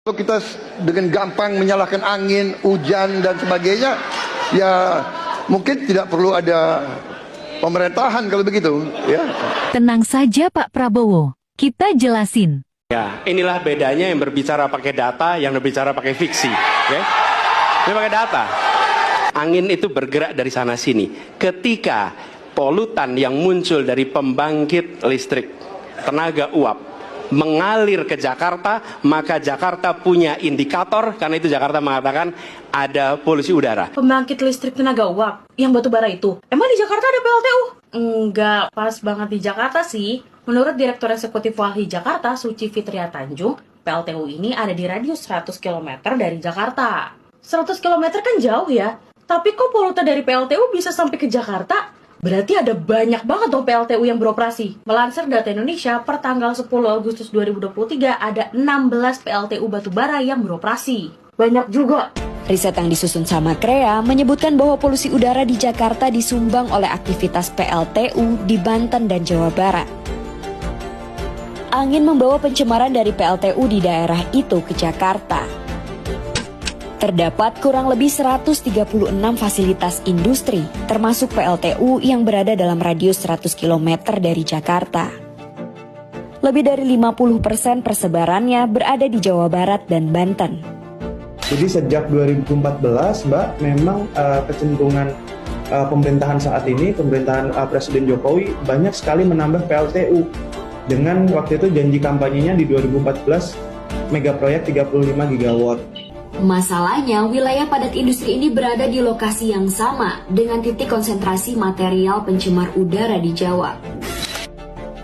Kalau kita dengan gampang menyalahkan angin, hujan, dan sebagainya, ya mungkin tidak perlu ada pemerintahan kalau begitu. Ya. Tenang saja Pak Prabowo, kita jelasin. Ya, inilah bedanya yang berbicara pakai data, yang berbicara pakai fiksi. Okay? Ini pakai data. Angin itu bergerak dari sana sini. Ketika polutan yang muncul dari pembangkit listrik, tenaga uap, mengalir ke Jakarta, maka Jakarta punya indikator, karena itu Jakarta mengatakan ada polusi udara. Pembangkit listrik tenaga uap yang batu bara itu, emang di Jakarta ada PLTU? Enggak pas banget di Jakarta sih. Menurut Direktur Eksekutif Walhi Jakarta, Suci Fitria Tanjung, PLTU ini ada di radius 100 km dari Jakarta. 100 km kan jauh ya, tapi kok polutan dari PLTU bisa sampai ke Jakarta? Berarti ada banyak banget dong PLTU yang beroperasi. Melansir data Indonesia, per tanggal 10 Agustus 2023 ada 16 PLTU batubara yang beroperasi. Banyak juga. Riset yang disusun sama CREA menyebutkan bahwa polusi udara di Jakarta disumbang oleh aktivitas PLTU di Banten dan Jawa Barat. Angin membawa pencemaran dari PLTU di daerah itu ke Jakarta. Terdapat kurang lebih 136 fasilitas industri, termasuk PLTU yang berada dalam radius 100 km dari Jakarta. Lebih dari 50% persebarannya berada di Jawa Barat dan Banten. Jadi sejak 2014, Mbak, memang kecenderungan pemerintahan saat ini, pemerintahan Presiden Jokowi banyak sekali menambah PLTU. Dengan waktu itu janji kampanyenya di 2014, megaproyek 35 gigawatt. Masalahnya, wilayah padat industri ini berada di lokasi yang sama dengan titik konsentrasi material pencemar udara di Jawa.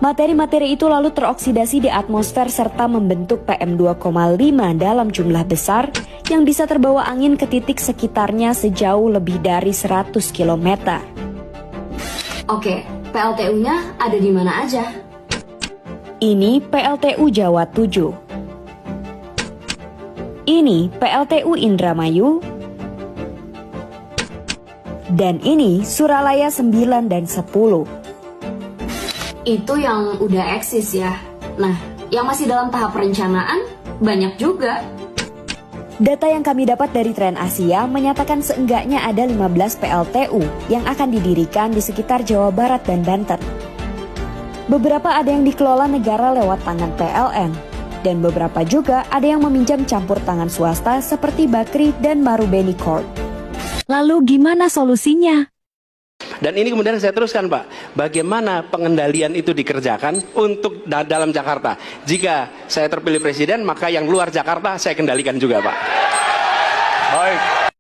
Materi-materi itu lalu teroksidasi di atmosfer serta membentuk PM2,5 dalam jumlah besar yang bisa terbawa angin ke titik sekitarnya sejauh lebih dari 100 km. Oke, PLTU-nya ada di mana aja? Ini PLTU Jawa 7. Ini PLTU Indramayu, dan ini Suralaya 9 dan 10. Itu yang udah eksis ya. Nah, yang masih dalam tahap perencanaan banyak juga. Data yang kami dapat dari Tren Asia menyatakan seenggaknya ada 15 PLTU yang akan didirikan di sekitar Jawa Barat dan Banten. Beberapa ada yang dikelola negara lewat tangan PLN. Dan beberapa juga ada yang meminjam campur tangan swasta seperti Bakri dan Marubeni Corp. Lalu gimana solusinya? Dan ini kemudian saya teruskan, Pak, bagaimana pengendalian itu dikerjakan untuk dalam Jakarta. Jika saya terpilih presiden, maka yang luar Jakarta saya kendalikan juga, Pak.